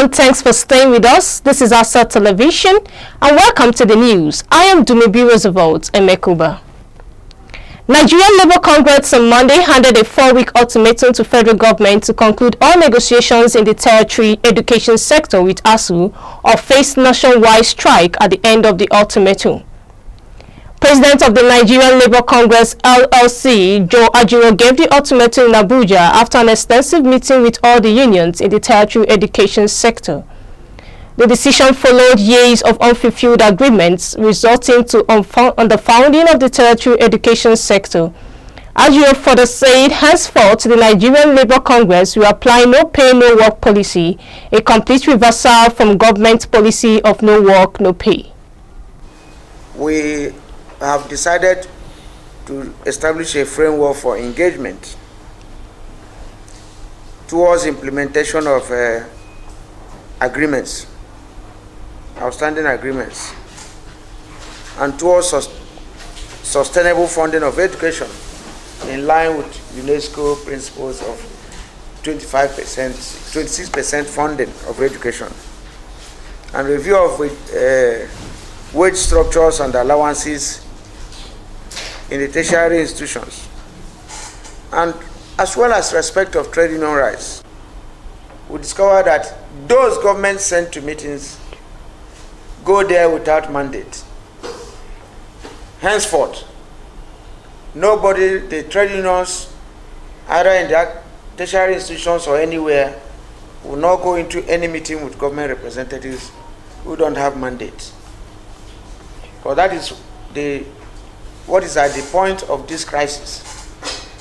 everyone, thanks for staying with us. This is Asa Television and welcome to the news. I am Dumebi Roosevelt Emekuba. Nigerian Labour Congress on Monday handed a 4-week ultimatum to federal government to conclude all negotiations in the tertiary education sector with ASUU or face nationwide strike at the end of the ultimatum. President of the Nigerian Labour Congress LLC, Joe Ajiro, gave the ultimatum in Abuja after an extensive meeting with all the unions in the tertiary education sector. The decision followed years of unfulfilled agreements resulting on the founding of the tertiary education sector. Ajiro further said, henceforth, the Nigerian Labour Congress will apply no pay, no work policy, a complete reversal from government policy of no work, no pay. We have decided to establish a framework for engagement towards implementation of agreements, outstanding agreements, and towards sustainable funding of education in line with UNESCO principles of 25%, 26% funding of education, and review of wage structures and allowances in the tertiary institutions, and as well as respect of trade union rights. We discovered that those governments sent to meetings go there without mandate. Henceforth, nobody, the trade unions, either in the tertiary institutions or anywhere, will not go into any meeting with government representatives who don't have mandate. Because that is what is at the point of this crisis.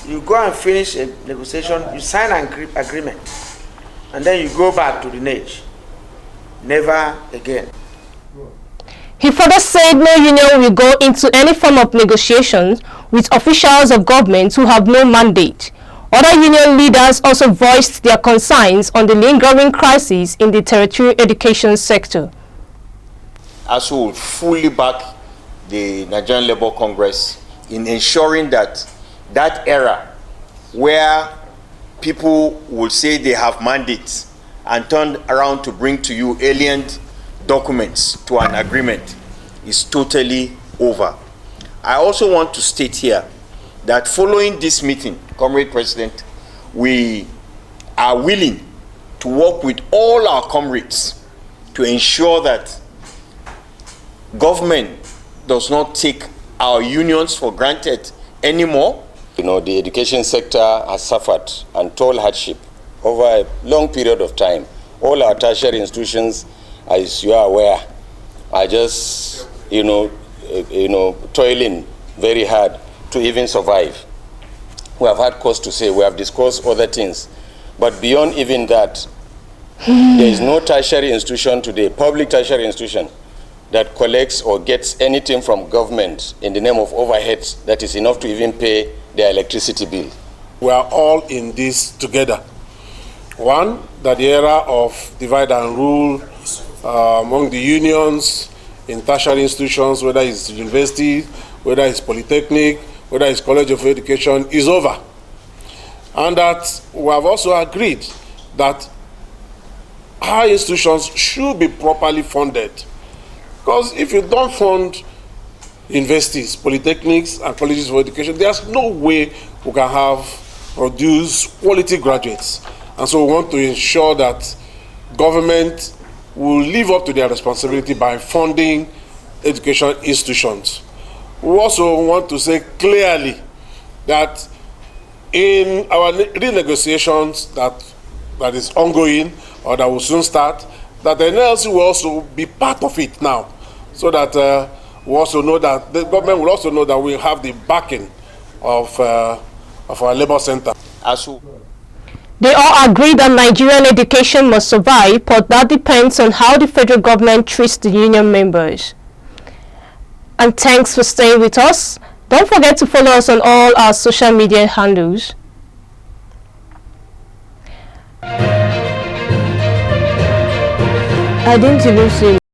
You go and finish a negotiation, you sign an agreement, and then you go back to the NAGE. Never again. He further said no union will go into any form of negotiations with officials of government who have no mandate. Other union leaders also voiced their concerns on the lingering crisis in the tertiary education sector. ASUU will fully back the Nigerian Labour Congress in ensuring that that era where people will say they have mandates and turn around to bring to you alien documents to an agreement is totally over. I also want to state here that following this meeting, Comrade President, we are willing to work with all our comrades to ensure that government does not take our unions for granted anymore. You know, the education sector has suffered untold hardship over a long period of time. All our tertiary institutions, as you are aware, are just, toiling very hard to even survive. We have had cause to say, we have discussed other things. But beyond even that, there is no tertiary institution today, public tertiary institution, that collects or gets anything from government in the name of overheads that is enough to even pay their electricity bill. We are all in this together. One, that the era of divide and rule among the unions in tertiary institutions, whether it's university, whether it's polytechnic, whether it's college of education, is over. And that we have also agreed that higher institutions should be properly funded. Because if you don't fund universities, polytechnics, and colleges of education, there's no way we can produce quality graduates. And so we want to ensure that government will live up to their responsibility by funding education institutions. We also want to say clearly that in our renegotiations that is ongoing or that will soon start, that the NLC will also be part of it now, so that we also know that the government will also know that we have the backing of our labor center. They all agree that Nigerian education must survive, but that depends on how the federal government treats the union members. And thanks for staying with us. Don't forget to follow us on all our social media handles. I didn't even see